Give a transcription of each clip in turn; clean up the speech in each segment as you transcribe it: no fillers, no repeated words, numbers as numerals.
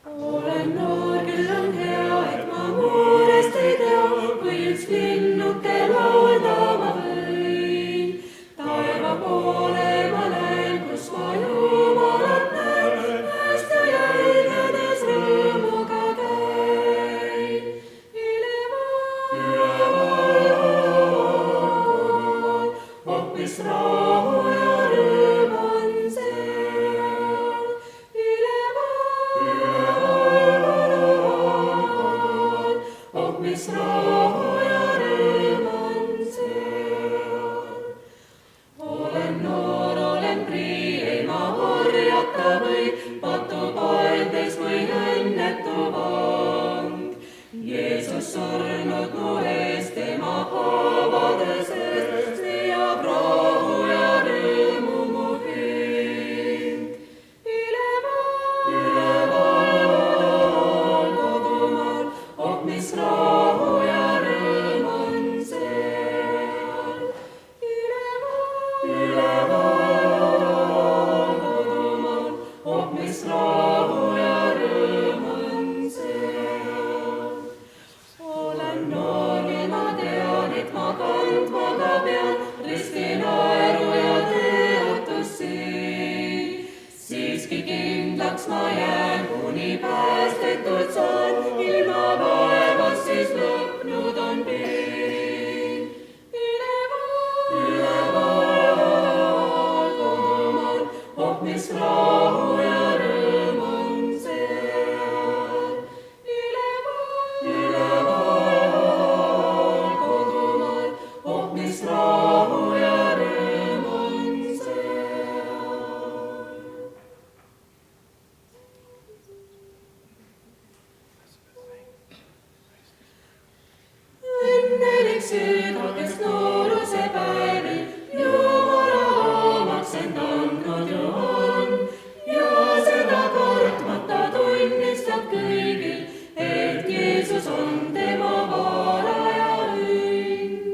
Olen noor, küll on hea, et ma muurest ei tea, kui üks linnuke laulda ma võin. Taeva poole ma lähen, kus ma Jumalat näen, päästja jälgedes rõõmuga käin. Üleval, hoopis rahu ja rõõm on seal. Üleval, hoopis rahu ja rõõm on seal. Olen noor, olen prii, ei ma orjata või patupaeldes või õnnetu vang. Jeesus surnud mu eest, tema haavades eest, leiab rahu ja rõõmu mu hing. Üleval, kodumaal, hoopis rahu ja rõõm on seal. Üleval, kodumaal, hoopis rahu ja rõõm on seal. Olen noor, nii ma tean, et ma kandma ka pean risti naeru ja tõotusi. Siiski kindlaks ma jään, kuni päästetud saan, ilma vaevast siis lõpnud on piin. Üleval, kodumaal, hoopis rahu ja rõõm on seal. Üleval, kodumaal, hoopis rahu ja rõõm on seal. Õnnelik süda, kes nooruse päevil Jumala omaks end andnud ju on, ja seda kartmata tunnistab kõigil, et Jeesus on tema vara ja õnn.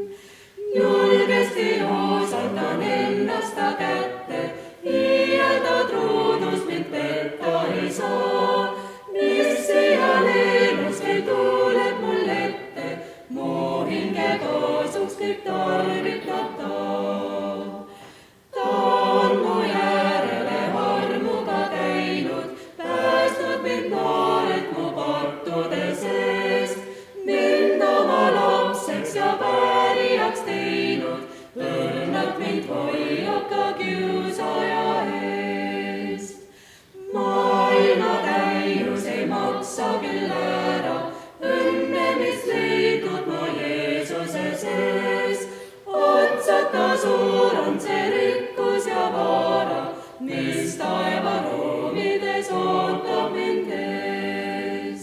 Julgesti usaldan ennast ta kätte, iialda truudus mind petta ei saa, mis siia leenus veel tuuleb mul ette, mu hinge kaasuks kõik tarvitab ta. Ta on mu järele armuga käinud, päästnud mind noorelt mu pattude seest, mind oma lapseks ja päärijaks teinud, õrnalt mind hoiab ka kiusaja eest. Maailma täius ei maksa küll ära, õnne, mis leidnud ma Jeesuse sees. Otsata suur on see rikkus ja vara, mis taeva ruumides ootab mind ees.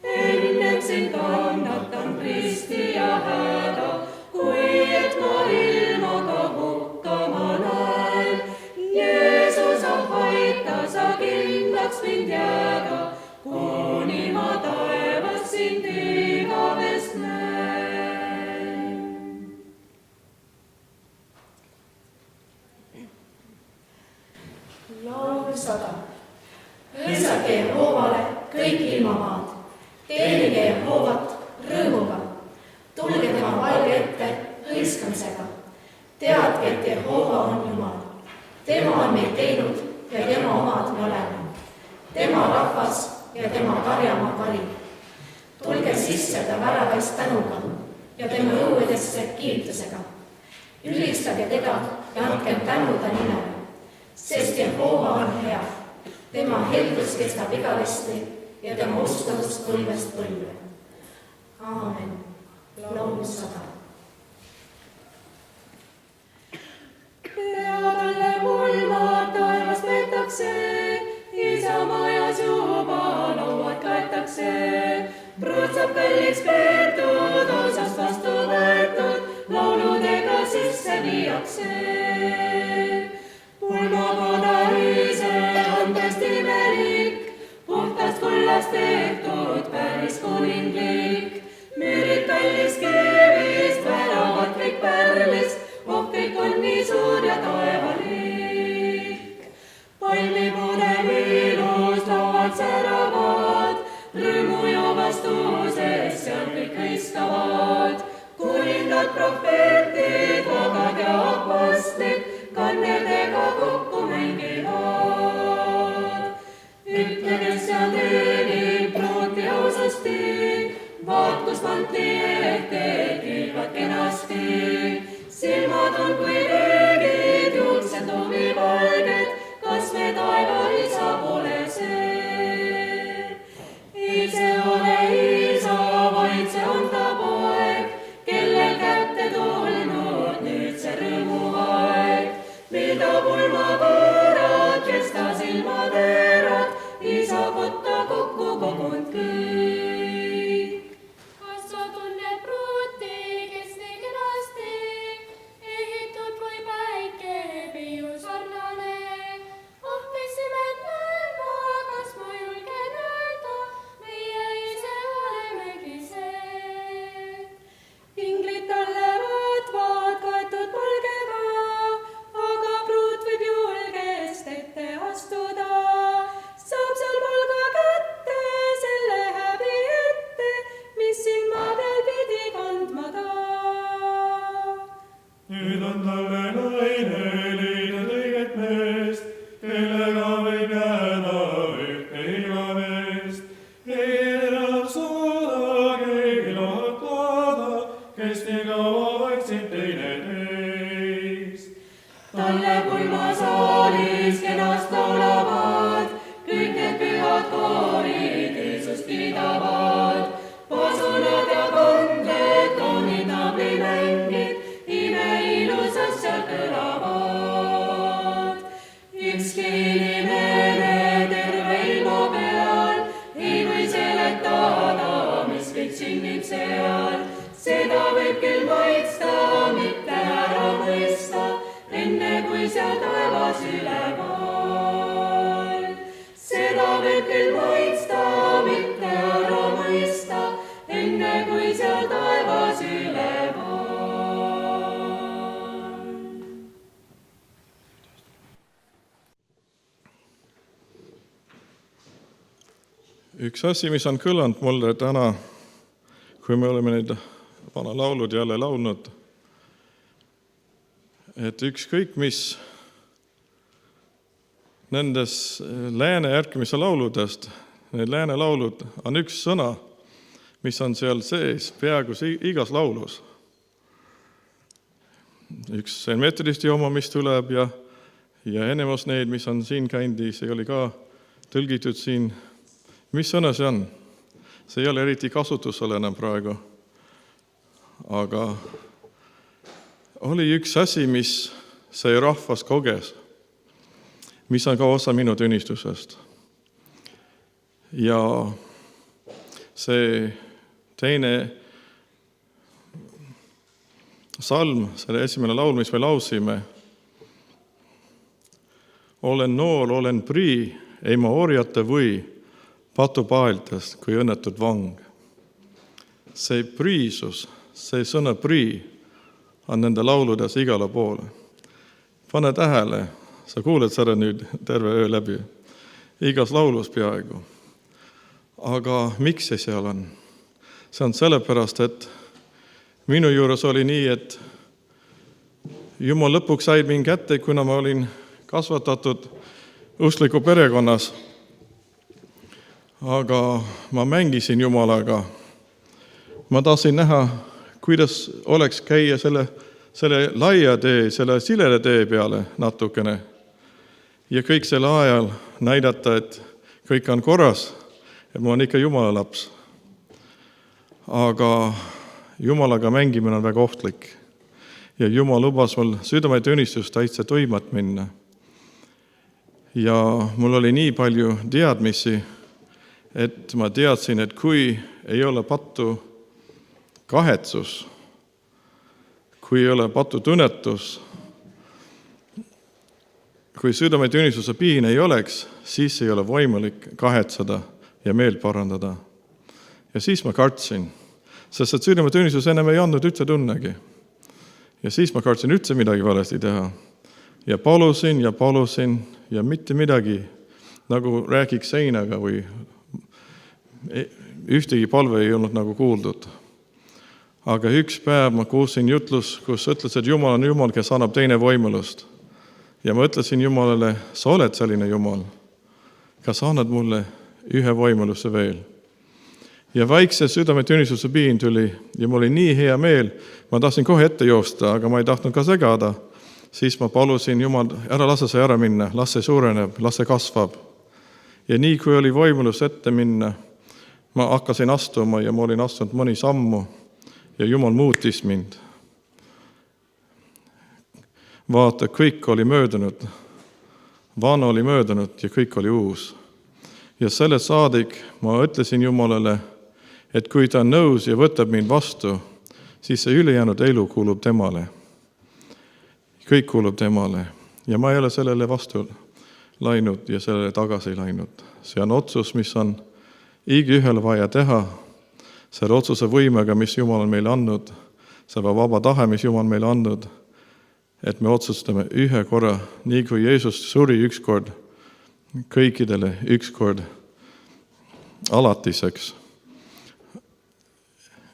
Enneks ei kannatan risti ja häda, kui et ma ilmaga hukkama näen. Jeesus, aita sa kindlaks mind jääda, kuni ma taevas sind igavest näen. Laul 100. Hõisake Jehoovale kõik ilmamaad, teenige Jehoovat rõõmuga, tulge tema palge ette hõiskamisega. Teadke, et Jehoova on Jumal, tema on meid teinud ja tema omad me oleme, tema rahvas ja tema karjamaa kari. Tulge sisse ta väravaist tänuga ja tema õuedesse kiitusega. Ülistage teda ja andkem tänu ta nimele, sest Jehoova on hea, tema heldus kestab igavesti ja tema ustavus põlvest põlve. Aamen. Laul 100. Peadalle mulmad taevast veetakse, isamajas juba lauad kaetakse. Pruutsab kalliks peetud, osast vastu võetud, lauludega sisse viiakse. Pulmakoda ühise on tõesti imelik, puhtast kullast tehtud, päris kuninglik. Müürid kallis kivist, väravad kõik pärlist, kõik on nii suur ja taevalik. Palmipuude viilus lauad säravad, armastuses seal kõik hõiskavad. Kuningad, profeetid, vagad ja apostlid, kannedega kokku mängivad. Ütle, kes seal teenib, pruuti ausasti, vaatlusmantli ette kilgad kenasti. Silmad on kui löögid, juuksed lumivalged, kas me taeva isa pole see? Ise ole isa, vaid see on ta poeg, kellel kätte tulnud nüüd see rõõmuaeg. Mida pulmavõõrad, kes ta silmateerad, isa kotta kokku kogunud kõik. Kas sa tunned pruuti, kes nii kenasti ehitud kui päike peiu sarnane? Oh, mis imetlev ma, kas ma julgen öelda, meie ise olemegi see. Inglid talle vaatvad kaetud palgega, aga pruut võib julgest ette astuda. Saab seal palga kätte, selle häbi ette, mis silma peal pidi kandma ta. Nüüd on talle naine leidnud õiget meest, kellega võib jääda ühte igavest. Ei enam saada keegi lohutada, kes nii kaua vaiksid teineteist. Talle pulmasaalis kenast laulavad, kõik need pühad koorid Jeesust kiidavad. Pasunad ja kandled, kaunid nablimängid, imeilusas seal kõlavad. Ükski inimene terve ilma peal ei või seletada, mis kõik sünnib seal. Seda võib küll maitsta, mitte ära mõista, enne kui seal taevas üleval. Seda võib küll maitsta, mitte ära mõista, enne kui seal taevas üleval. Üks asi, mis on kõlanud mulle täna, kui me oleme neid vana laulud jälle laulnud, et ükskõik mis nendes lääne ärkimise lauludest, need lääne laulud on üks sõna, mis on seal sees peaaegu igas laulus. Üks Saint Metodisti oma, mis tuleb ja enemus need, mis on siin käinud, see oli ka tõlgitud siin. Mis sõna see on? See ei ole eriti kasutusel enam praegu. Aga oli üks asi, mis see rahvas koges, mis on ka osa minu tunnistusest. Ja see teine salm, selle esimene laul, mis me lausime, olen noor, olen prii, ei ma orjata või patupaeltest kui õnnetud vang. See priisus, see sõna prii on nende lauludes igale poole. Pane tähele, sa kuuled seda nüüd terve öö läbi, igas laulus peaaegu. Aga miks see seal on? See on sellepärast, et minu juures oli nii, et Jumal lõpuks sai mind kätte, kuna ma olin kasvatatud uskliku perekonnas. Aga ma mängisin Jumalaga. Ma tahtsin näha, kuidas oleks käia selle laia tee, selle silele tee peale natukene. Ja kõik selle ajal näidata, et kõik on korras, et ma olen ikka Jumala laps. Aga Jumalaga mängimine on väga ohtlik. Ja Jumal lubas mul südametunnistust täitsa toimat minna. Ja mul oli nii palju teadmisi, et ma teadsin, et kui ei ole patu kahetsus, kui ei ole patu tunnetus, kui südametunnistuse piin ei oleks, siis ei ole võimalik kahetseda ja meelt parandada. Ja siis ma kartsin, sest et südametunnistus enam ei andnud üldse tunnegi. Ja siis ma kartsin üldse midagi valesti teha. Ja palusin ja mitte midagi, nagu räägiks seinaga või ühtegi palve ei olnud nagu kuuldud. Aga üks päev ma kuulsin jutlus, kus ütles, et Jumal on Jumal, kes annab teine võimalust. Ja ma ütlesin Jumalale, sa oled selline Jumal. Kas annad mulle ühe võimaluse veel? Ja väikse südametunnistuse piin tuli ja mul oli nii hea meel. Ma tahtsin kohe ette joosta, aga ma ei tahtnud ka segada. Siis ma palusin Jumal, ära lase see ära minna, las see suureneb, las see kasvab. Ja nii kui oli võimalus ette minna, ma hakkasin astuma ja ma olin astunud mõni sammu ja Jumal muutis mind. Vaata, kõik oli möödunud, vana oli möödunud ja kõik oli uus. Ja selle saadik ma ütlesin Jumalale, et kui ta on nõus ja võtab mind vastu, siis see ülejäänud elu kuulub temale. Kõik kuulub temale ja ma ei ole sellele vastu läinud ja sellele tagasi läinud. See on otsus, mis on igaühel vaja teha, selle otsuse võimega, mis Jumal on meile andnud, selle vaba tahe, mis Jumal meile andnud, et me otsustame ühe korra, nii kui Jeesus suri ükskord, kõikidele ükskord alatiseks.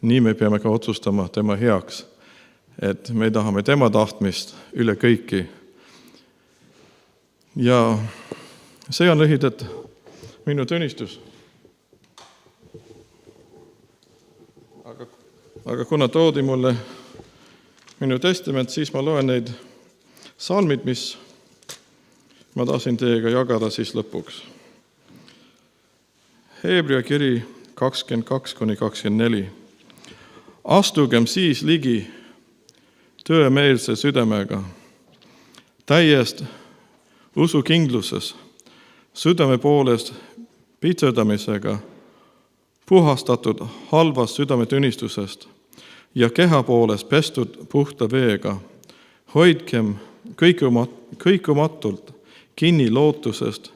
Nii me peame ka otsustama tema heaks, et me tahame tema tahtmist üle kõiki. Ja see on lühidalt minu tunnistus. Aga kuna toodi mulle minu testament, siis ma loen neid salmid, mis ma tahtsin teiega jagada siis lõpuks. Hebrea kiri 22-24. Astugem siis ligi töömeelse südamega, täiest usukindluses, südame poolest pitserdamisega, puhastatud halvast südametunnistusest ja keha poolest pestud puhta veega. Hoidkem kõikumatult kinni lootusest,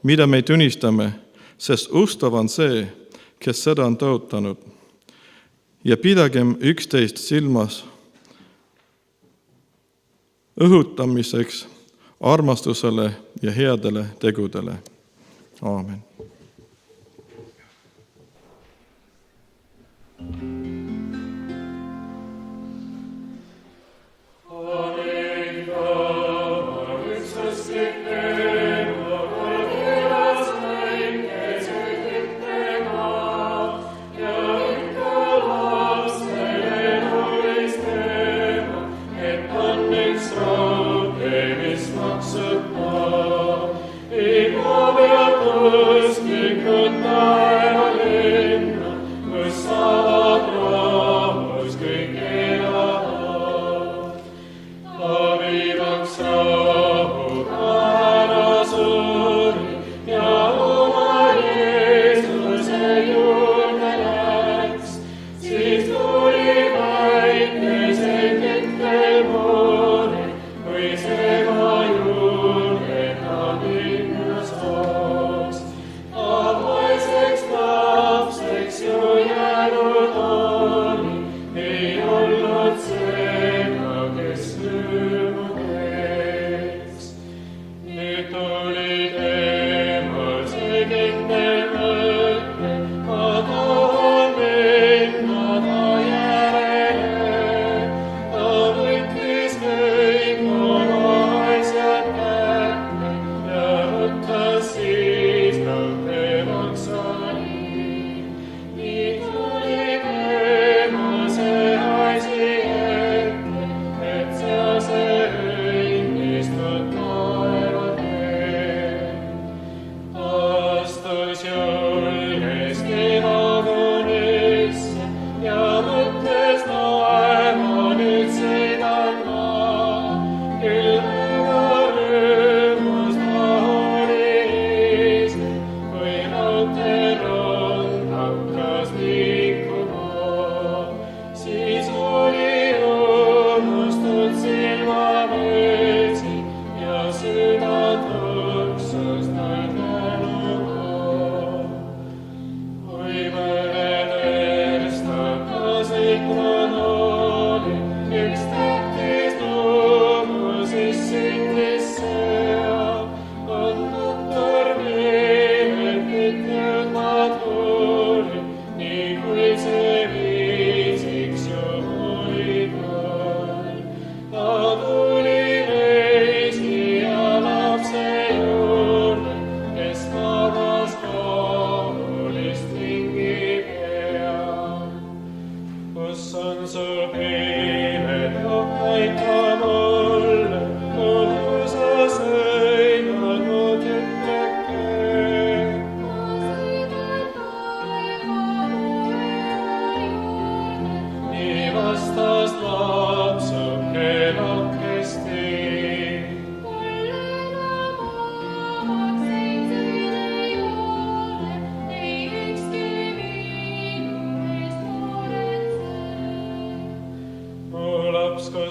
mida me tunnistame, sest ustav on see, kes seda on tõotanud. Ja pidagem üksteist silmas õhutamiseks armastusele ja headele tegudele. Aamen.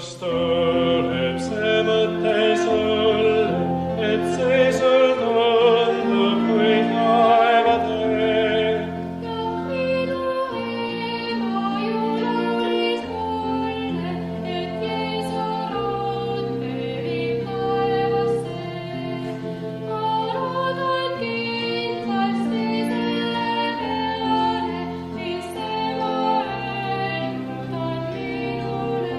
kust tuleb see mõte sulle, et see sul tundub kui taevatee? Ja minu ema ju laulis mulle, et Jeesu raudtee viib taevasse. Ma loodan kindlasti selle peale, mis tema öelnud on minule.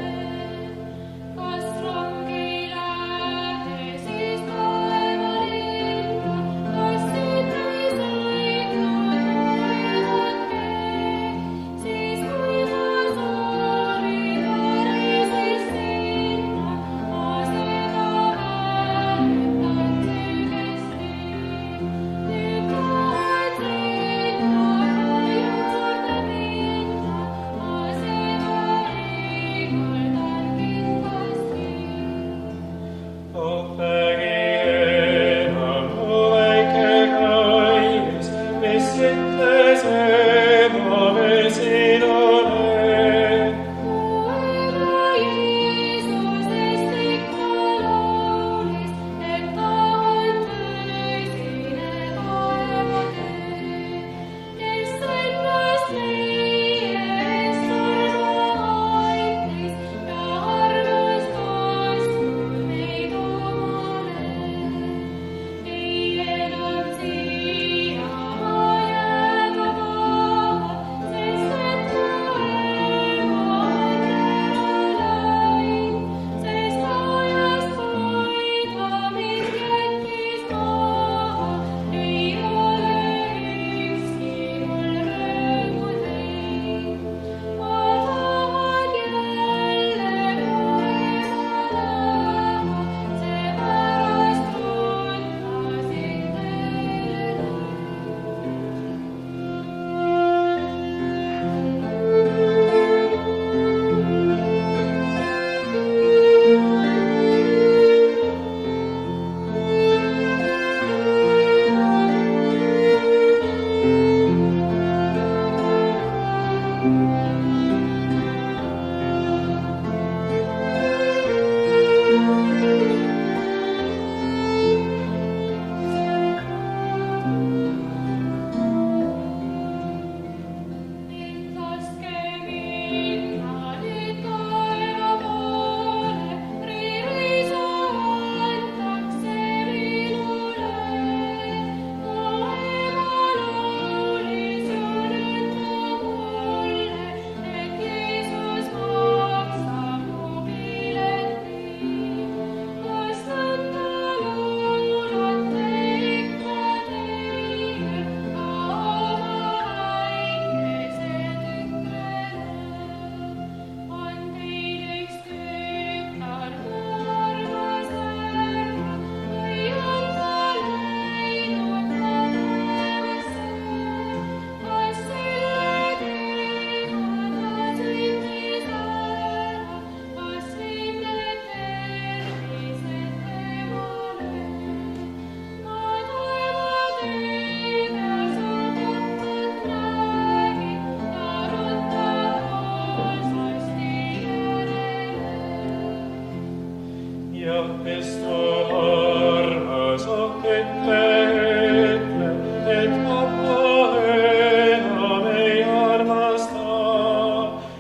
Kas rong ei lähe siis taevalinna, kas siit ei sõitnud taevatee? Siis kui ma saariga reisis sinna, ma seda mäletan selgesti. Nüüd tahan sinna juurde minna, ma seda igaldan kindlasti. Oh, vägi enam mu väike kaius, mis ütles ema veel sinule. Mu ema Jeesusest ikka laulis, et ta on tõsine taevatee, kes ennast meie eest surma andis ja armastastud meid omale. Ei enam siia ma jääda taha, sest et mu ema on ära läinud, sest ajast hoida mind jättis maha, ei ole ükski mul rõõmu teinud. Ma tahan jälle mu ema näha, seepärast runtasin teele. Nüüd laske minna nüüd taeva poole, riisu antakse minule. Mu ema laulis ju nõnda mulle, et Jeesus maksab mu pileti. Kas nõnda laulate ikka teie ka oma väikese tütrele? On teil üks tütar, mu armas härra, või on ta läinud taevasse? Kas selle teega ta sõitis ära, kas viib need tervised temale? Ma taevateed ja su kohtat räägin, ta rutab hoosasti järele. Ja kes tu armas, oh ütle, et papa enam ei armasta.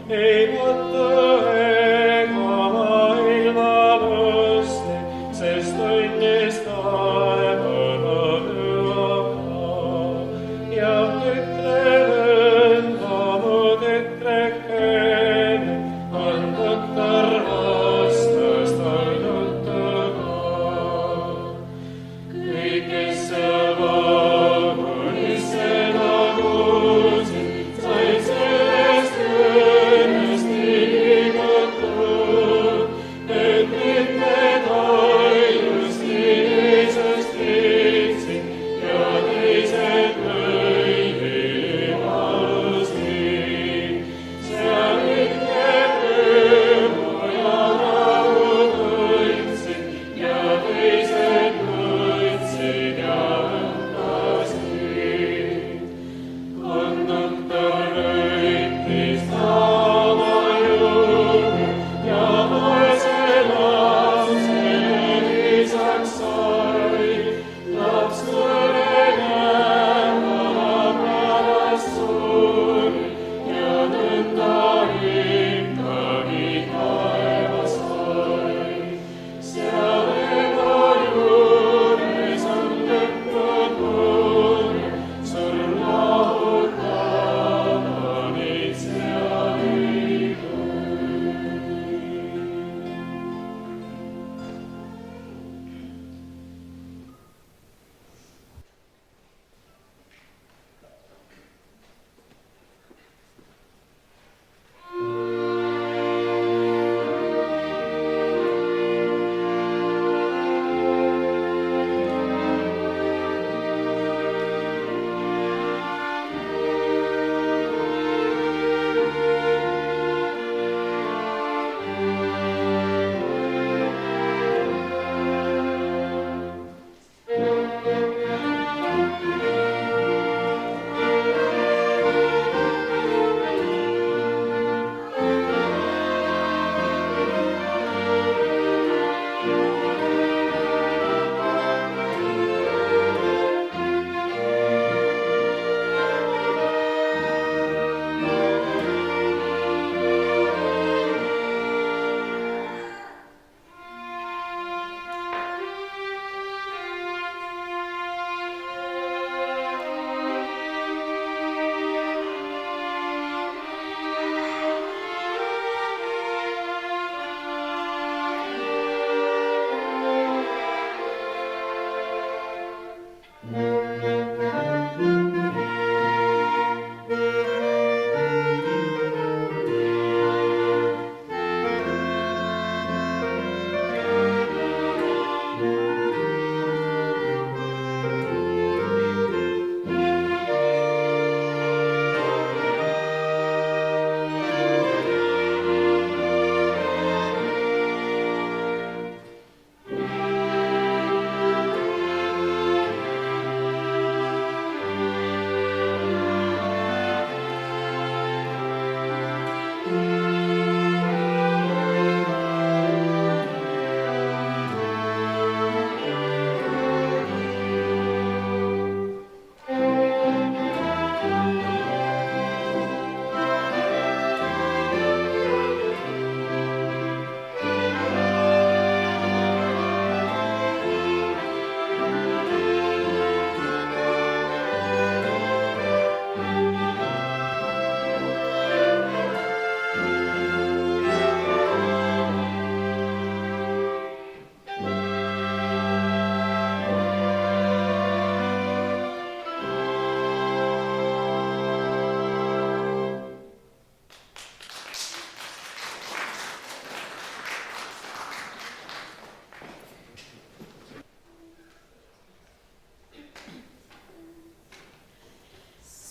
Ei mõtle ega maailma lusti, sest õnnis taevana hüvaka. Ja ütle nõnda mu tütrekene, on doktor vastas tal juttu ka. Kõik, kes seal vagunis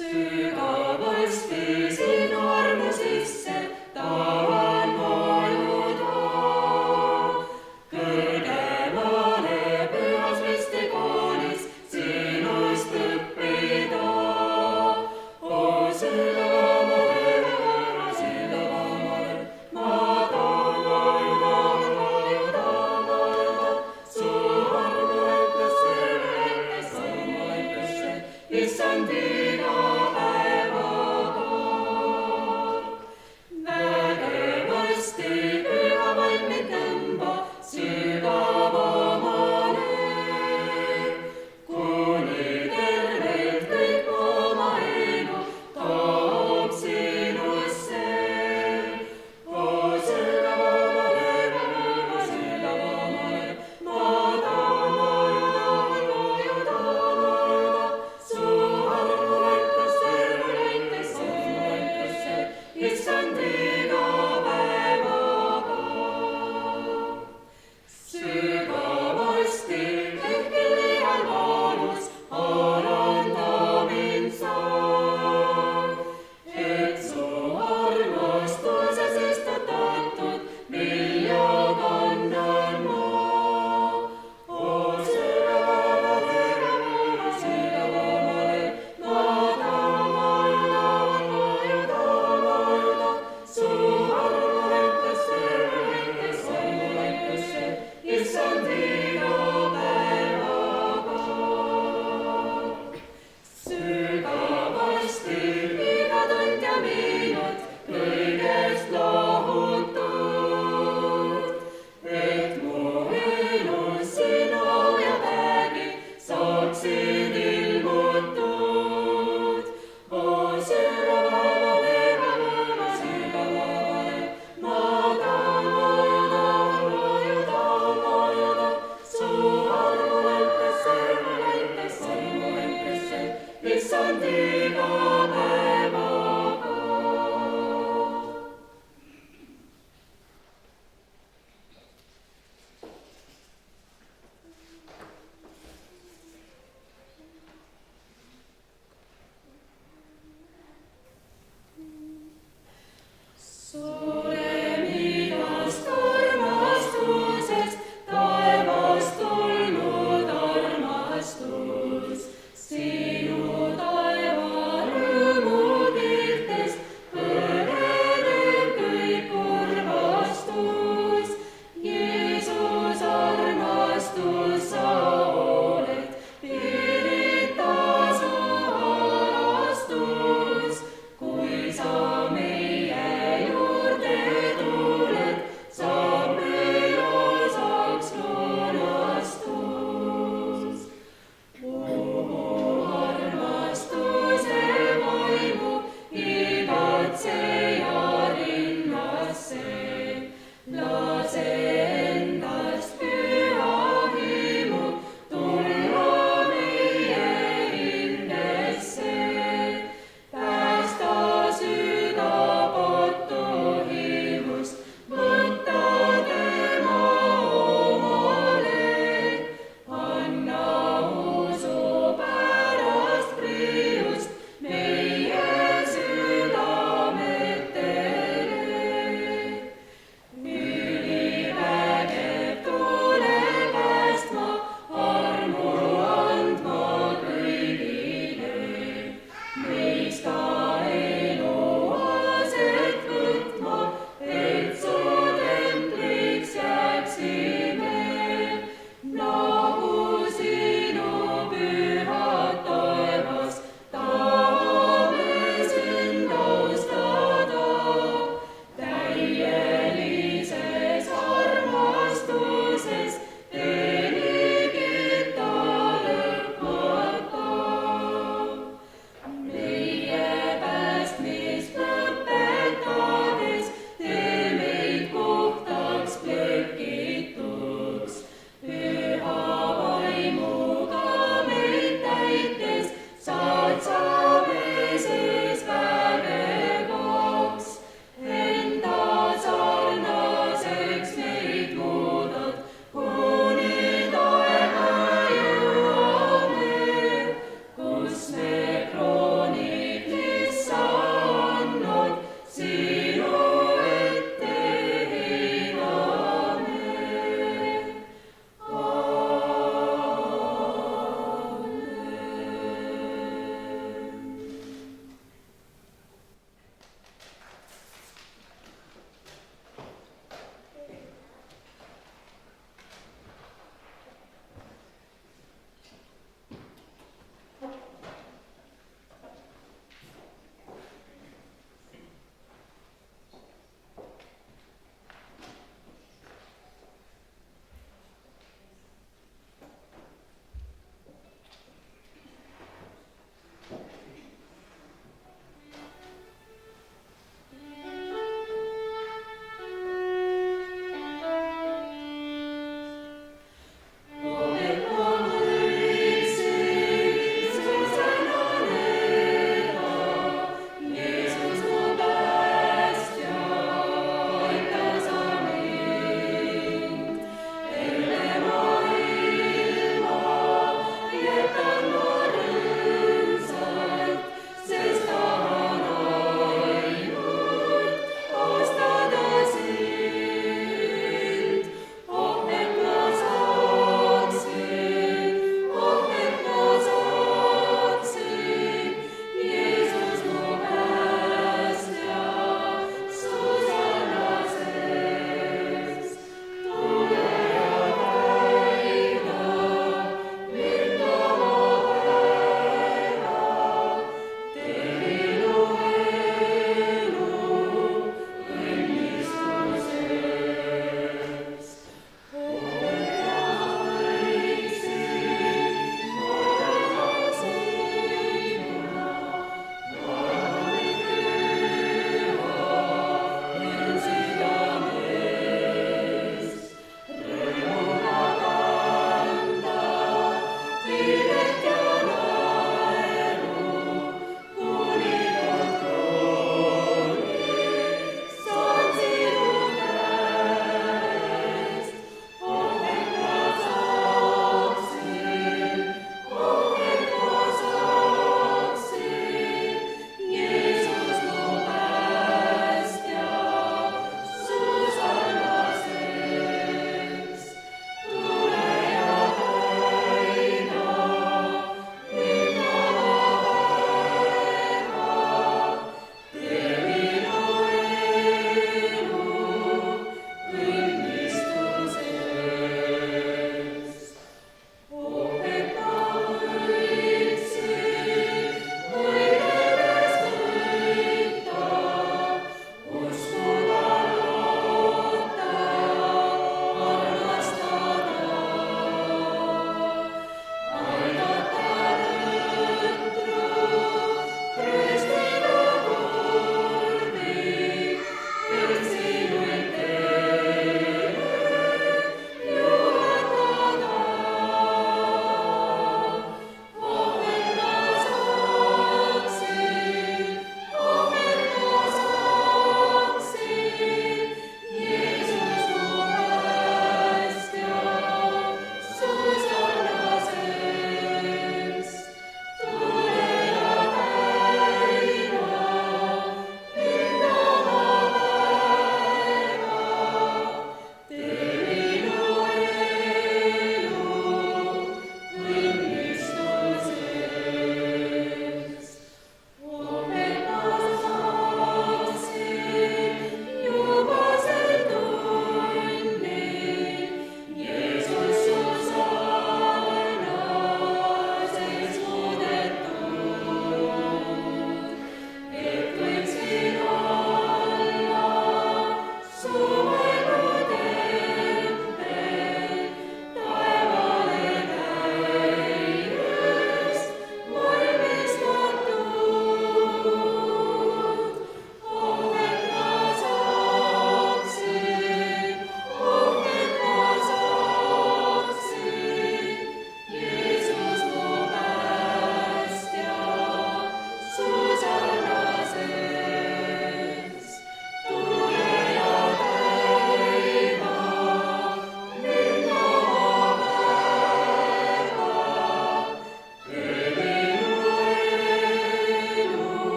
Sügavasti sinu armu sisse tahan vajuda. Kõrgemale pühas ristikoonis sinust õppida. O sügavamale, sügavamale, ma tahan vajuda. Su armu laipesse, issand iga päevaga. Vägevasti püha vaim mind tõmba sügavamale, kuni tervelt kõik oma elu toob sinusse. O sügavamale, sügavamale, ma tahan vajuda. Su armu laipesse, issand iga päevaga. Sügavasti ehkel liial valus aranda mind sa, et su armastuses istutatud vilja kannan ma. O sügavamale, sügavamale, ma tahan vajuda. Su armu laipesse, issand iga päevaga. Sügavasti iga tund ja minut kõigest lohutud, et mu elus sinu ja vägi saaksid ilmutud. O sügavamale, sügavamale, ma tahan vajuda. Su armu laipesse, issand iga päevaga. Suurem igast armastusest taevast tulnud armastus, sinu taeva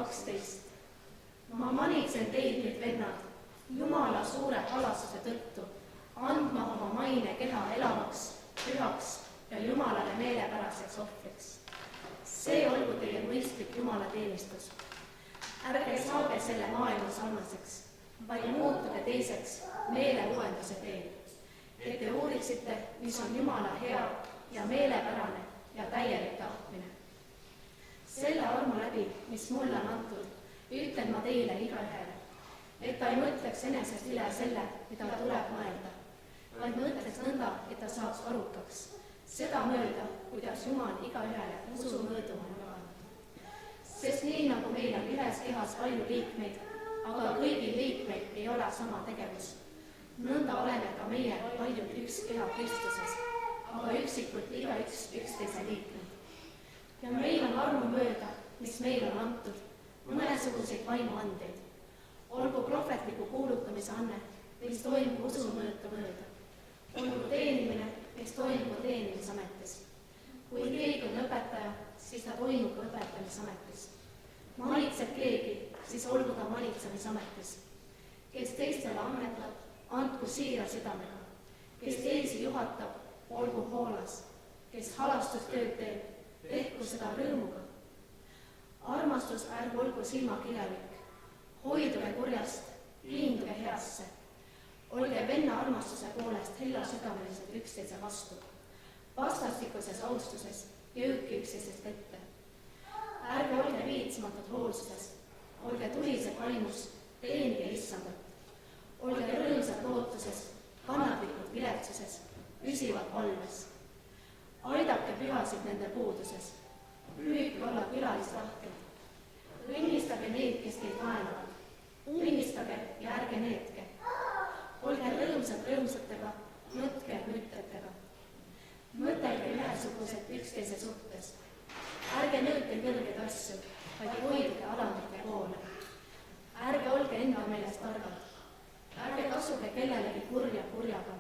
12. ma manitsen teid nüüd, vennad, Jumala suure halastuse tõttu, andma oma maine keha elavaks, pühaks ja Jumalale meelepäraseks ohvriks. See olgu teie mõistlik Jumala teenistus. Ärge saage selle maailma sarnaseks, vaid muutuge teiseks meeleuuenduse teel, et te uuriksite, mis on Jumala hea ja meelepärane ja täielik tahtmine. Selle armu läbi, mis mulle on antud, ütlen ma teile igaühele, et ta ei mõtleks enesest üle selle, mida tuleb mõelda, vaid mõtleks nõnda, et ta saaks arukaks, seda mööda, kuidas Jumal igaühele usu mõõduma on jaganud. Sest nii, nagu meil on ühes kehas palju liikmeid, aga kõigil liikmeid ei ole sama tegevus, nõnda oleme ka meie paljud üks keha Kristuses, aga üksikult igaüks üksteise liikmed. Ja meil on armu mööda, mis meil on antud, mõnesuguseid vaimuandeid, olgu prohvetliku kuulutamise anne, mis toimub usumõõta mööda, olgu teenimine, mis toimub teenimisametis. Kui keegi on õpetaja, siis ta toimub õpetamisametis. Manitseb keegi, siis olgu ta manitsemisametis. Kes teistele annetab, andku siira südamega. Kes teisi juhatab, olgu hoolas. Kes halastustööd teeb, tehku seda rõõmuga. Armastus ärgu olgu silmakirjalik. Hoiduge kurjast, liinduge heasse. Olge venna armastuse poolest hellasüdamelised üksteise vastu. Vastastikuses austuses jõudke üksteisest ette. Ärge olge viitsmatud hoolsuses, olge tulised vaimus, teenige Issandat. Olge rõõmsad lootuses, kannatlikud viletsuses, püsivad valves. Aidake pühasid nende puuduses, püüdke olla külalislahked. Õnnistage neid, kes teid vaenavad, õnnistage ja ärge neetke. Olge rõõmsad rõõmsatega, nutke müttetega. Mõtelge ühesugused üksteise suhtes. Ärge nõudke kõrgeid asju, vaid hoidke alandike poole. Ärge olge enda meelest targad. Ärge tasuge kellelegi kurja kurjaga.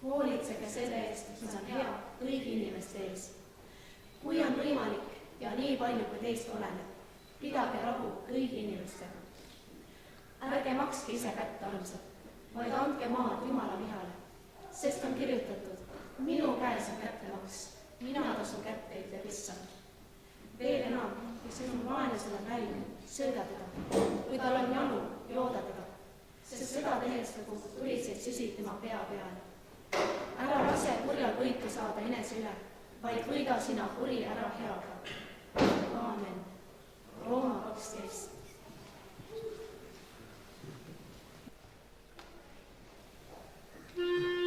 Hoolitsege selle eest, mis on hea kõigi inimeste ees. Kui on võimalik ja nii palju, kui teist oleneb, pidage rahu kõigi inimestega. Ärge makske ise kätte armsad, vaid andke maad Jumala vihale, sest on kirjutatud, minu käes on kättemaks, mina tasun kätte, ütleb Issand. Veel enam, kui sinu vaenlasel on nälg, sööda teda, kui tal on janu, jooda teda, sest seda tehes nagu tuliseid süsid tema pea peale. Ära lase kurjal võitu saada enese üle, vaid võida sina kuri ära heaga. Aamen. Rooma 12. Thank you.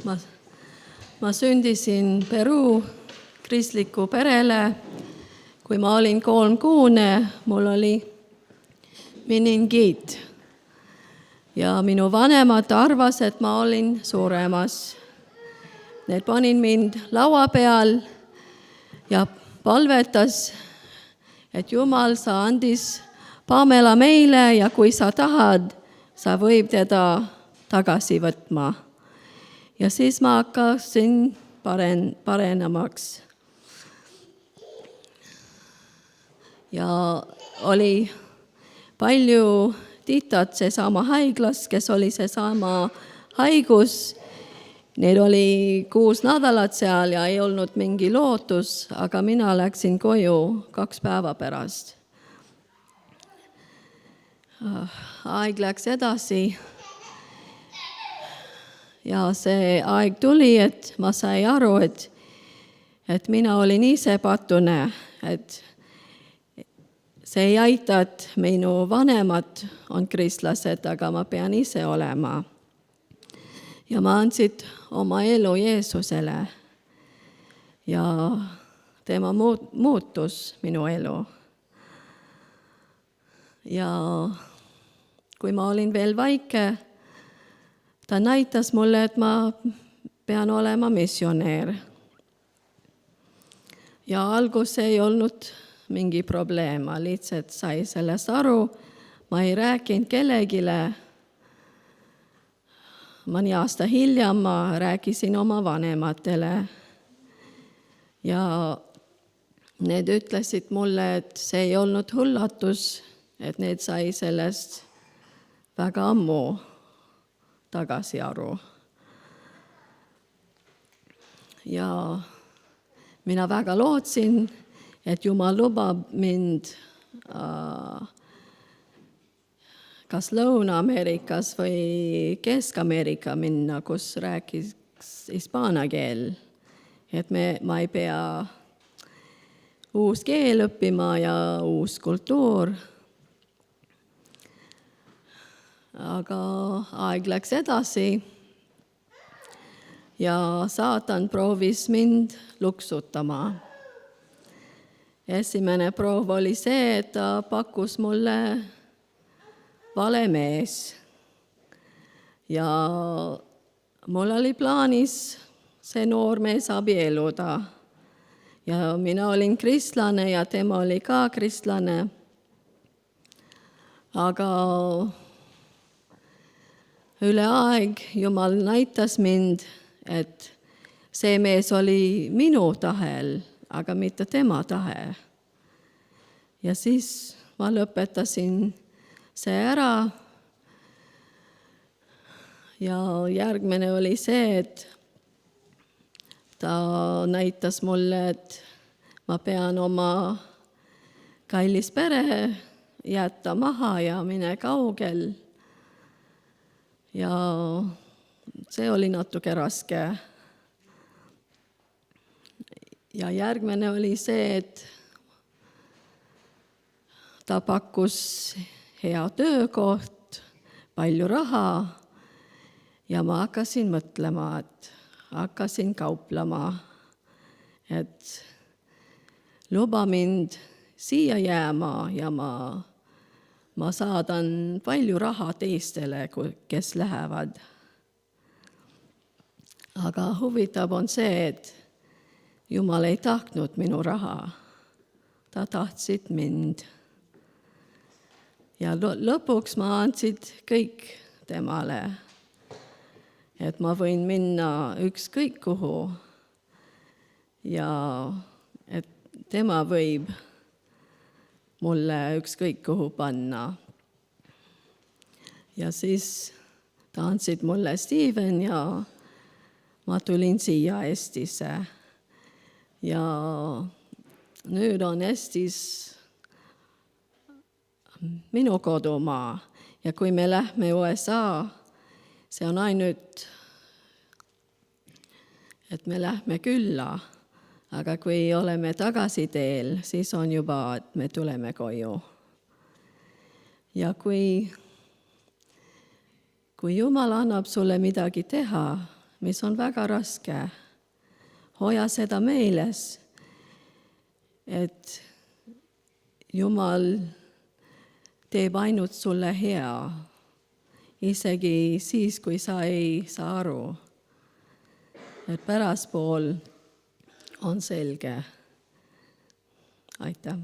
ma sündisin Peruu kristliku perele. Kui ma olin 3-kuune, mul oli meningiit. Ja minu vanemad arvas, et ma olin suremas. Need panin mind laua peal ja palvetas, et Jumal, sa andis Pamela meile ja kui sa tahad, sa võib teda tagasi võtma. Ja siis ma hakkasin parenemaks. Ja oli palju titad seesama haiglas, kes oli seesama haigus. Neil oli 6 nädalat seal ja ei olnud mingi lootus, aga mina läksin koju 2 päeva pärast. Aeg läks edasi ja see aeg tuli, et ma sai aru, et mina olin ise patune, et see ei aita, et minu vanemad on kristlased, aga ma pean ise olema. Ja ma andsin oma elu Jeesusele ja tema muutus minu elu. Ja kui ma olin veel väike, ta näitas mulle, et ma pean olema missionäär. Ja algus ei olnud mingi probleem, ma lihtsalt sai sellest aru. Ma ei rääkinud kellegile. Mõni aasta hiljem ma rääkisin oma vanematele. Ja need ütlesid mulle, et see ei olnud hullatus, et need sai sellest väga ammu tagasi aru. Ja mina väga lootsin, et Jumal lubab mind kas Lõuna-Ameerikas või Kesk-Ameerika minna, kus rääkis hispaania keel. Et ma ei pea uus keel õppima ja uus kultuur. Aga aeg läks edasi ja saatan proovis mind luksutama. Esimene proov oli see, et ta pakkus mulle vale mees. Ja mul oli plaanis see noor mees abielluda. Ja mina olin kristlane ja tema oli ka kristlane. Aga üle aeg Jumal näitas mind, et see mees oli minu tahel, aga mitte tema tahe. Ja siis ma lõpetasin see ära. Ja järgmine oli see, et ta näitas mulle, et ma pean oma kallis pere jätta maha ja mine kaugel. Ja see oli natuke raske. Ja järgmine oli see, et ta pakkus hea töökoht, palju raha ja ma hakkasin mõtlema, et hakkasin kauplema, et luba mind siia jääma ja ma saadan palju raha teistele, kes lähevad. Aga huvitav on see, et Jumal ei tahtnud minu raha. Ta tahtsid mind. Ja lõpuks ma andsin kõik temale, et ma võin minna ükskõik kuhu ja et tema võib mulle ükskõik kuhu panna. Ja siis ta andsid mulle Steven ja ma tulin siia Eestisse. Ja nüüd on Eestis minu kodumaa. Ja kui me lähme USA, see on ainult, et me lähme külla. Aga kui oleme tagasi teel, siis on juba, et me tuleme koju. Ja kui Jumal annab sulle midagi teha, mis on väga raske. Hoia seda meeles, et Jumal teeb ainult sulle hea, isegi siis, kui sa ei saa aru. Et päraspool on selge. Aitäh.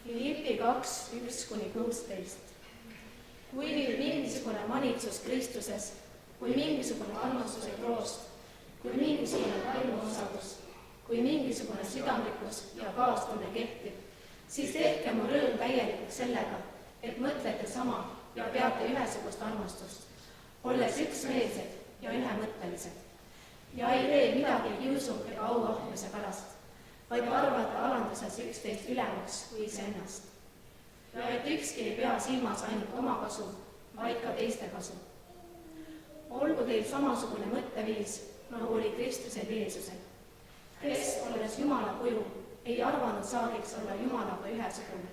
Philippi 2:1-16. kui nüüd mingisugune manitsus Kristuses, kui mingisugune armastuse troost, kui mingisugune vaimuosadus, kui mingisugune südamlikkus ja kaastunne kehtib, siis tehke mu rõõm täielikuks sellega, et mõtlete sama ja peate ühesugust armastust, olles üksmeelsed ja ühemõttelised. Ja ei tee midagi kiusu ega auahnuse pärast, vaid arvate alanduses üksteist ülemaks kui iseennast. Ja et ükski ei pea silmas ainult oma kasu, vaid ka teiste kasu. Olgu teil samasugune mõtteviis, nagu oli Kristusel Jeesusel, kes, olles Jumala kuju, ei arvanud saagiks olla Jumalaga ühesugune,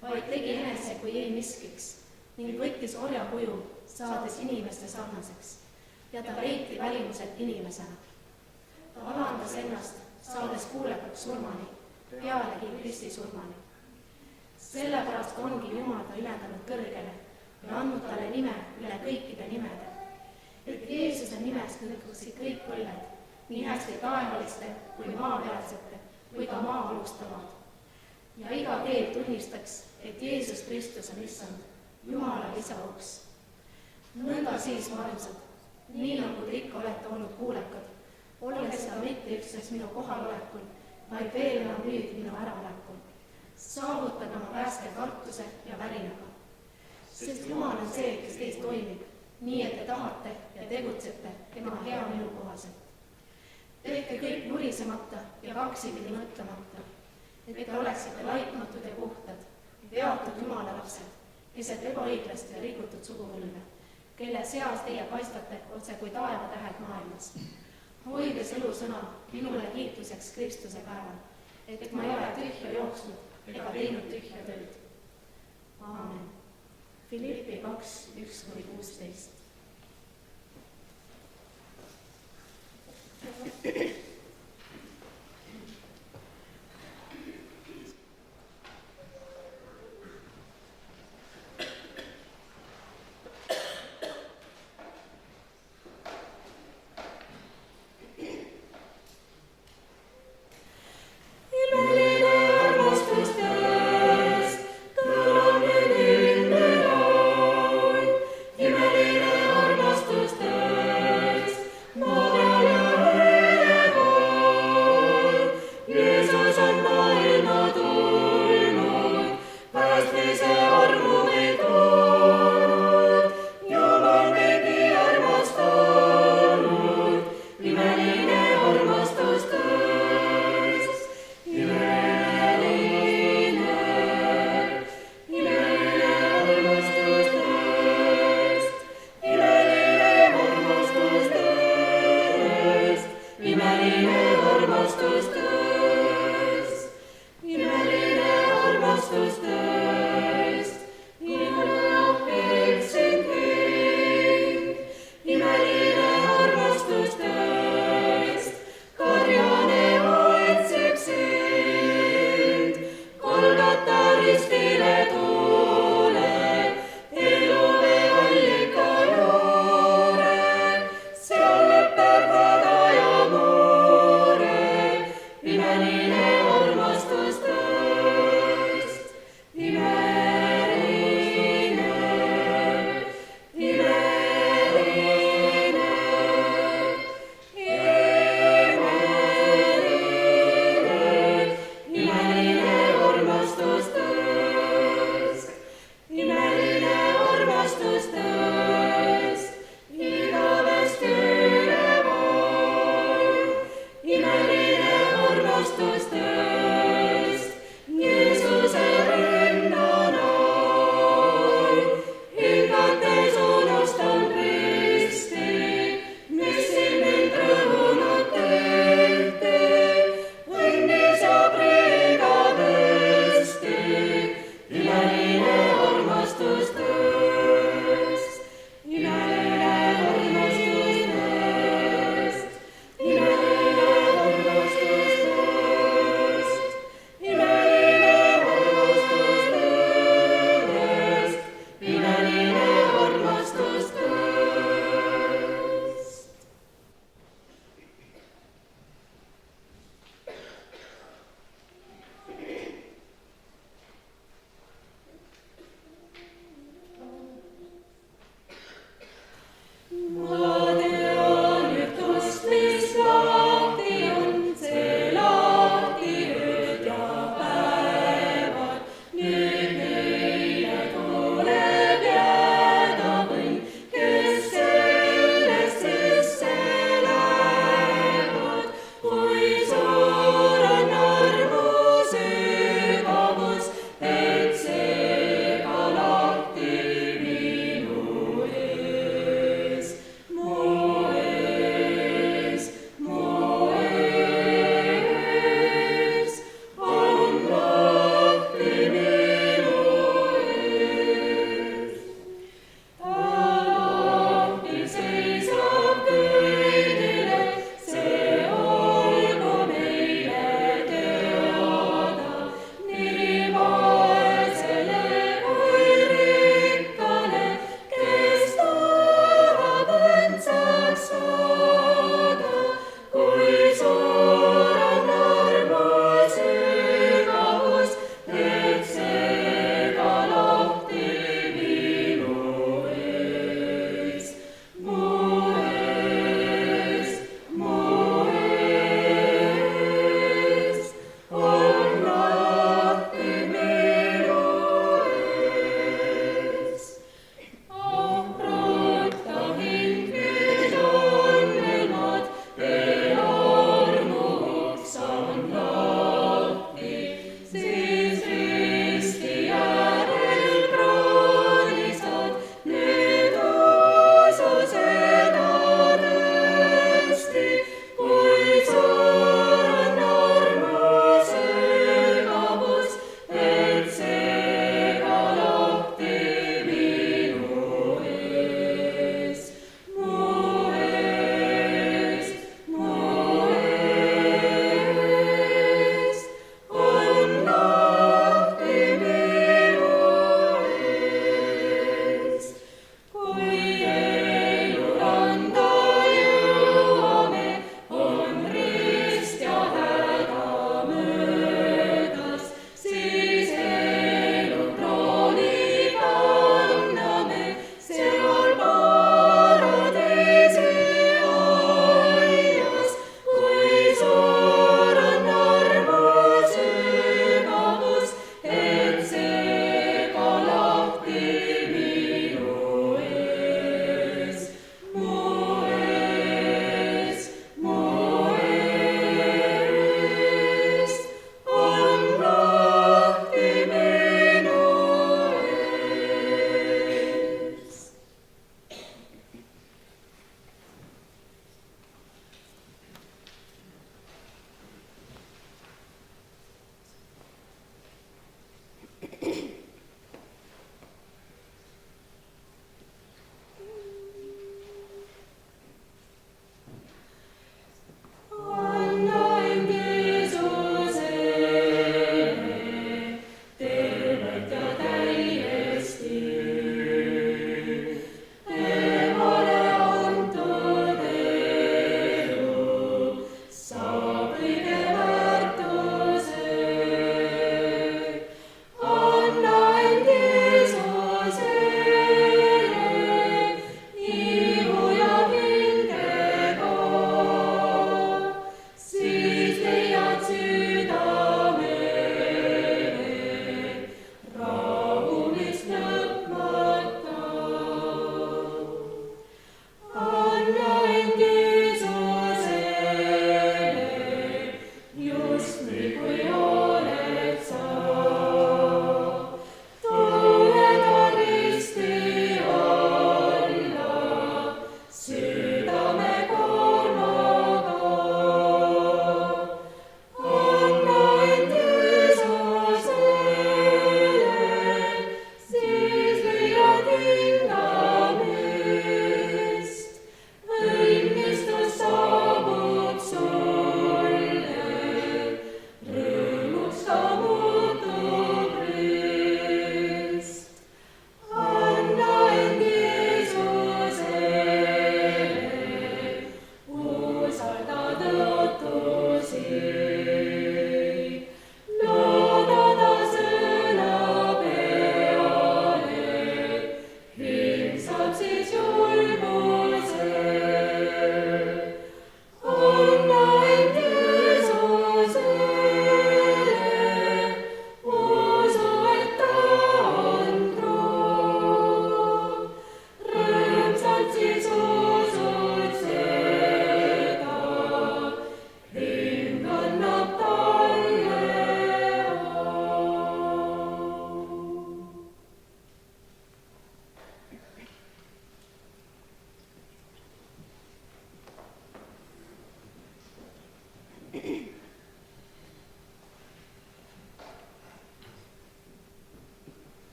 vaid tegi enese kui ei miskiks ning võttis orja kuju, saades inimeste sarnaseks, ja ta leiti välimuselt inimesena. Ta alandas ennast, saades kuulekaks surmani, pealegi Kristi surmani. Sellepärast ongi Jumal ta ülendanud kõrgele ja andnud talle nime üle kõikide nimede, et Jeesuse nimest nõtkuksid kõik põlved, nii hästi taevaliste kui maapealsete kui ka maa-alustavad. Ja iga keel tunnistaks, et Jeesus Kristus on issand, Jumala isa uks. Nõnda siis, mu armsad, nii nagu te ikka olete olnud kuulekad, olge seda mitte üksnes minu kohalolekul, vaid veel enam nüüd minu äraolekul. Saavutage oma pääske kartuse ja värinaga. Sest Jumal on see, kes teist toimib, nii et te tahate ja tegutsete tema hea minu kohaselt. Tehke kõik nurisemata ja kaksipidi mõtlemata, et te oleksite laitmatud ja puhtad, veatud Jumala lapsed, keset ebaõiglast ja rikutud sugupõlve, kelle seas teie paistate otse kui taevatähed maailmas. Hoides elusõna minule kiituseks Kristuse päeval, et ma ei ole tühja jooksnud ega teinud tühja tööd. Aamen. Filippi 2:1-16.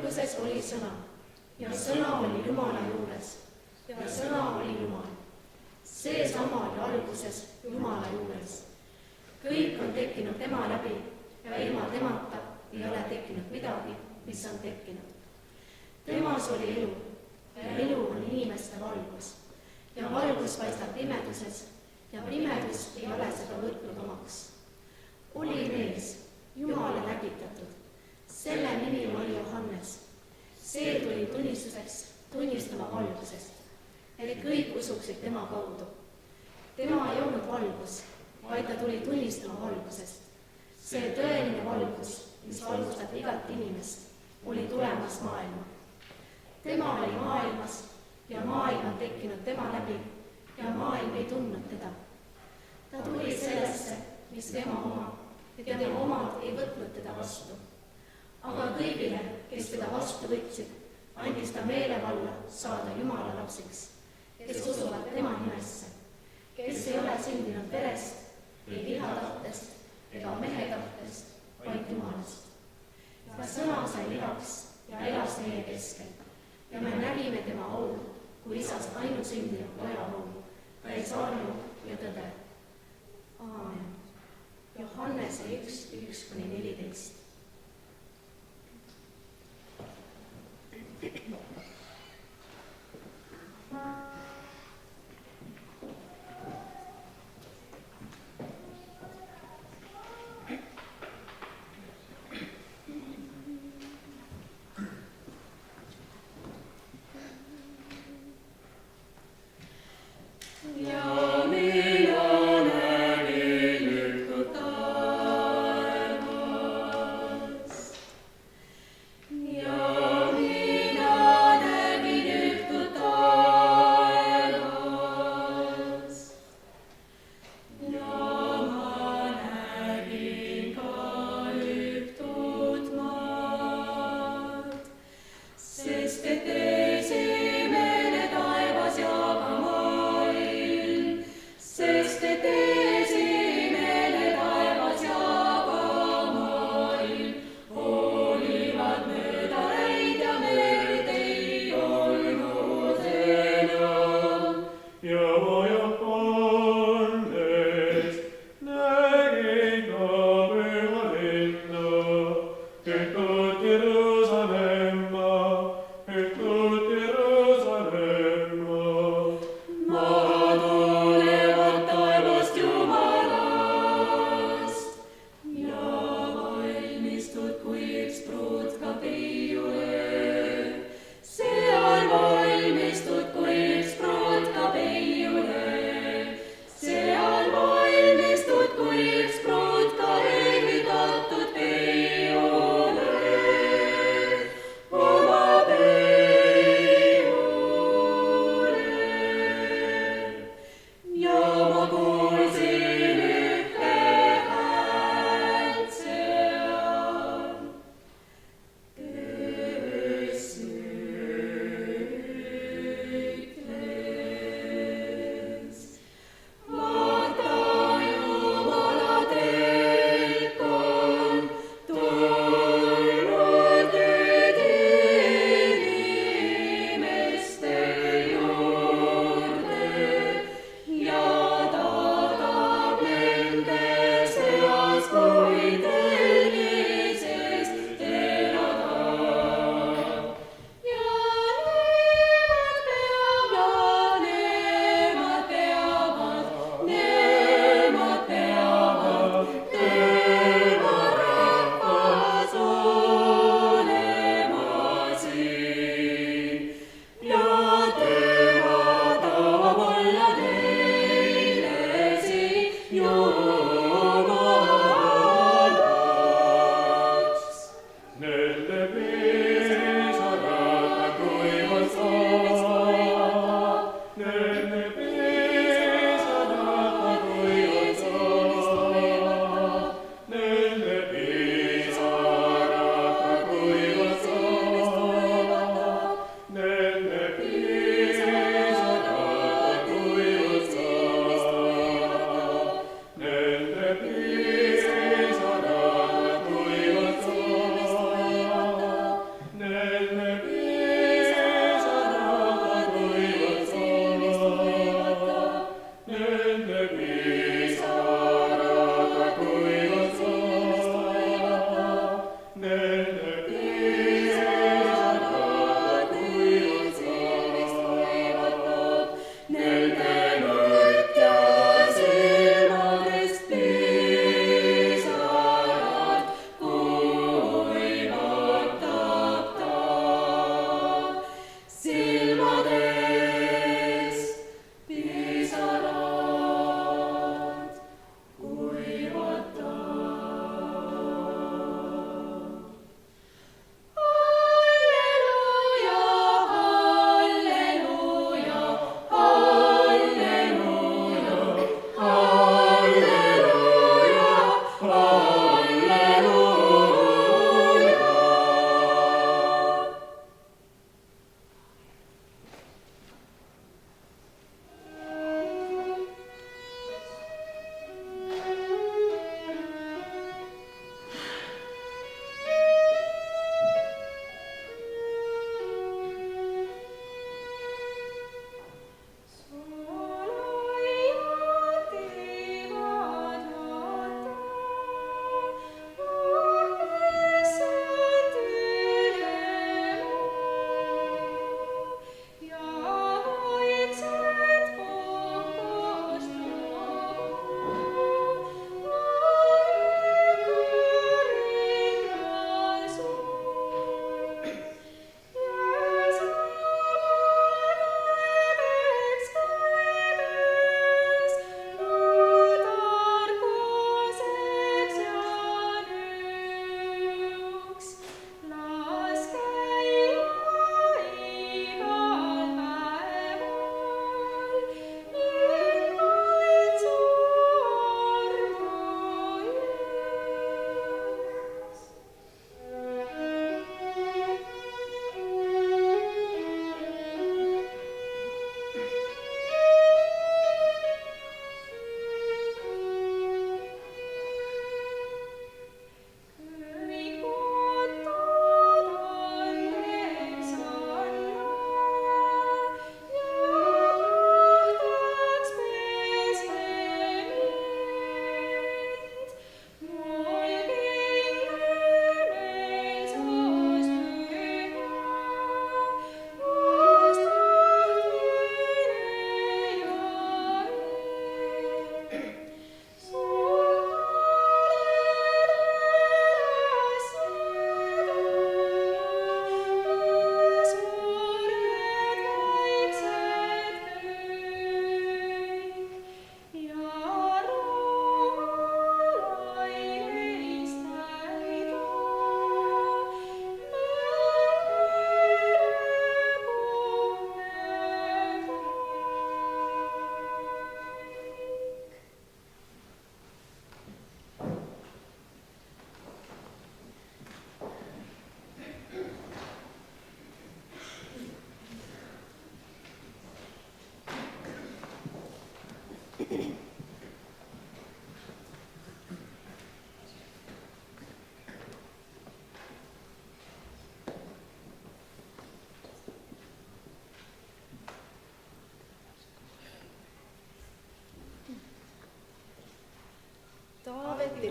alguses oli sõna ja sõna oli Jumala juures ja sõna oli Jumal. Seesama oli alguses Jumala juures. Kõik on tekkinud tema läbi ja ilma temata ei ole tekkinud midagi, mis on tekkinud. Temas oli elu ja elu on inimeste valgus ja valgus paistab pimeduses ja pimedus ei ole seda võtnud omaks. Oli mees, Jumala läbitatud, selle nimi oli Johannes. See tuli tunnistuseks tunnistama valgusest, et kõik usuksid tema kaudu. Tema ei olnud valgus, vaid ta tuli tunnistama valgusest. See tõeline valgus, mis valgustab igat inimest, oli tulemas maailma. Tema oli maailmas ja maailm on tekkinud tema läbi ja maailm ei tundnud teda. Ta tuli sellesse, mis tema oma, ja tema omad ei võtnud teda vastu. Aga kõigile, kes teda vastu võtsid, andis ta meelevalla saada Jumala lapsiks, kes usuvad tema nimesse, kes ei ole sündinud verest, ei lihatahtest ega mehe tahtest, vaid Jumalast. Ja sõna sai lihaks ja elas meie keskel ja me nägime tema au, kui isast ainusündinud poja au, täis armu ja tõde. Aamen. Johannese 1:1-14. Jerusalemma, et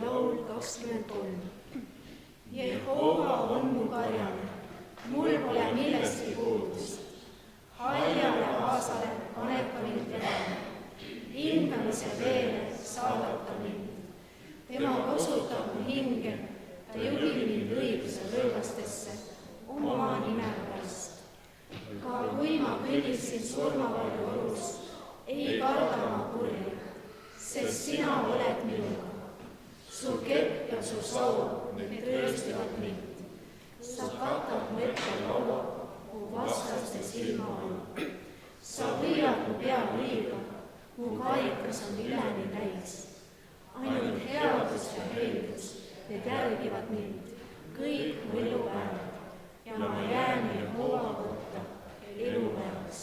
laul 23. Jehova on mu karjane, mul pole millestki puudust. Haljale aasale paneb ta mind vedama, hingamise teele saadab ta mind. Tema kasutab mu hinge, ta juhib mind õiguse rõõgastesse oma nime pärast. Ka kui ma kõnniksin surmavallu õhus, ei karda ma kurja, sest sina oled minuga. Su kepp ja su saun, need trööstivad mind. Sa katad mu ette laua, mu vastaste silma all. Sa hõiad mu pea liiga, mu karikas on üleni täis. Ainult headus ja heldus, need järgivad mind, kõik mu elupäevad, ja ma jään Jehova võtta elupäevaks.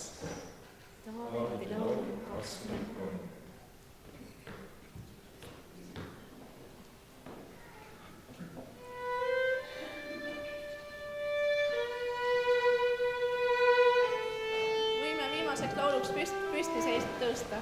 Taaveti laul 23. Lauluks püsti seista tõusta.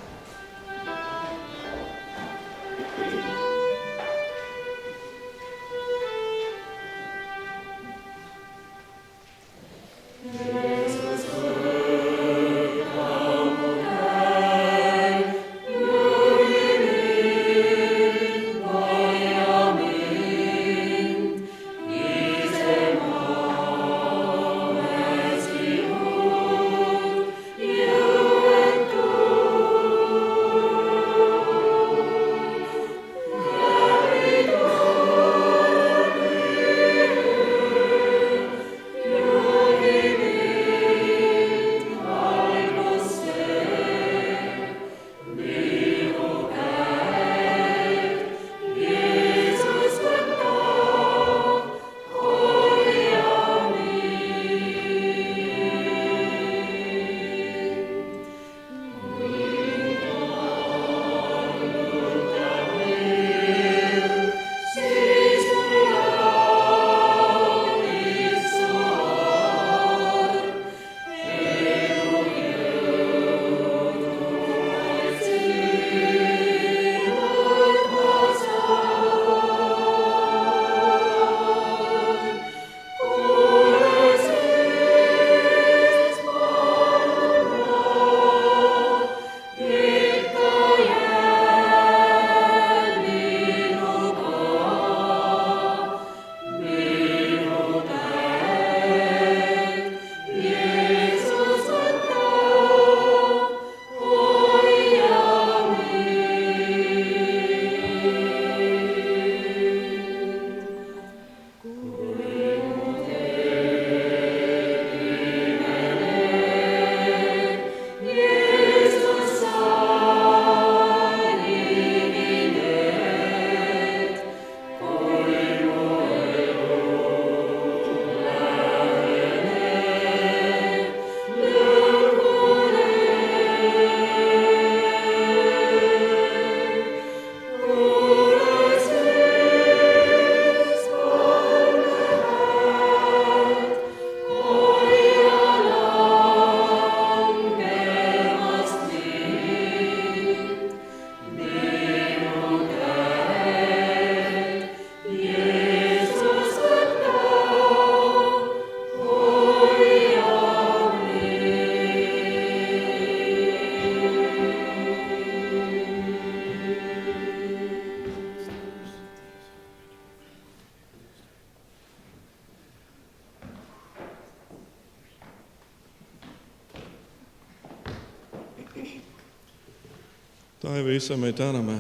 Taeva Isa, me täname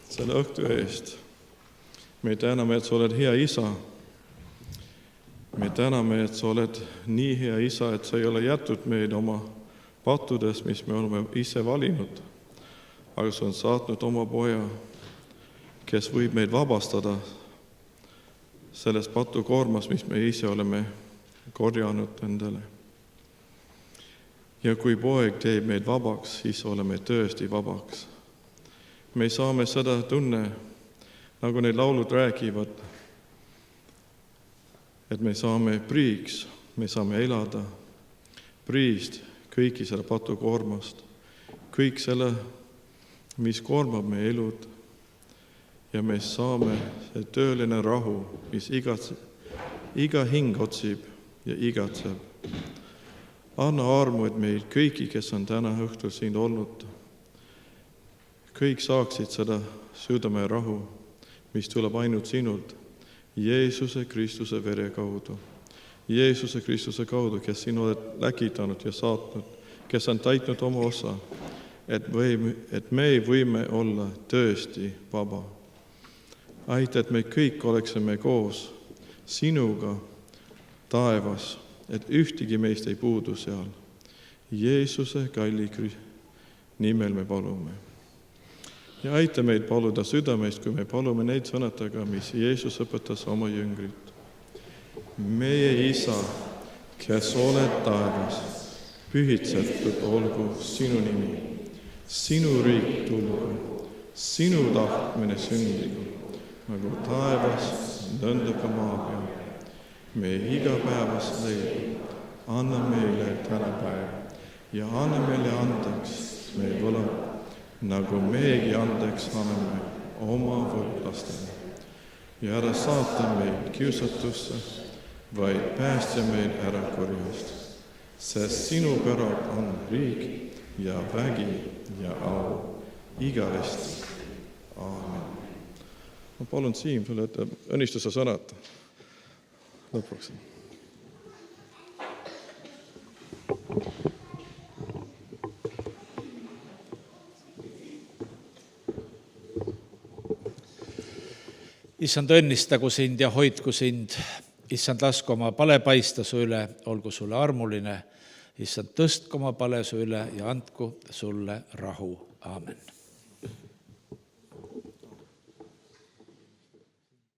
selle õhtu eest. Me täname, et sa oled hea isa. Me täname, et sa oled nii hea isa, et sa ei ole jätnud meid oma pattudes, mis me oleme ise valinud, aga sa on saatnud oma poja, kes võib meid vabastada sellest patukoormast, mis me ise oleme korjanud endale. Ja kui poeg teeb meid vabaks, siis oleme tõesti vabaks. Me saame seda tunne, nagu need laulud räägivad, et me saame priiks, me saame elada priist kõiki selle patukoormast, kõik selle, mis koormab meie elud. ja me saame see tõeline rahu, mis iga hing otsib ja igatseb. Anna armu, et meil kõiki, kes on täna õhtul siin olnud, kõik saaksid seda südame rahu, mis tuleb ainult sinult, Jeesuse Kristuse vere kaudu. Jeesuse Kristuse kaudu, kes siin oled läkitanud ja saatnud, kes on täitnud oma osa, et me võime olla tõesti vaba. Aita, et me kõik oleksime koos sinuga taevas, et ühtegi meist ei puudu seal. Jeesuse kalli nimel me palume. Ja aita meid paluda südamest, kui me palume neid sõnadega, mis Jeesus õpetas oma jüngrit. Meie Isa, kes oled taevas, pühitsetud olgu sinu nimi. Sinu riik tulgu, sinu tahtmine sündigu, nagu taevas, nõnda ka maa peal. Meie igapäevast leidu, anna meile tänapäev ja anna meile andeks meie võlad, nagu meiegi andeks anname oma võlglastele. Ja ära saata meid kiusatusse, vaid päästja meid ära kurjast, sest sinu päralt on riik ja vägi ja au igavesti. Aamen. Ma palun Siim sulle ette õnnistuse sõnad lõpuks. Issand, õnnistagu sind ja hoidku sind. Issand, lasku oma pale paista su üle, olgu sulle armuline. Issand, tõstku oma pale su üle ja andku sulle rahu. Aamen.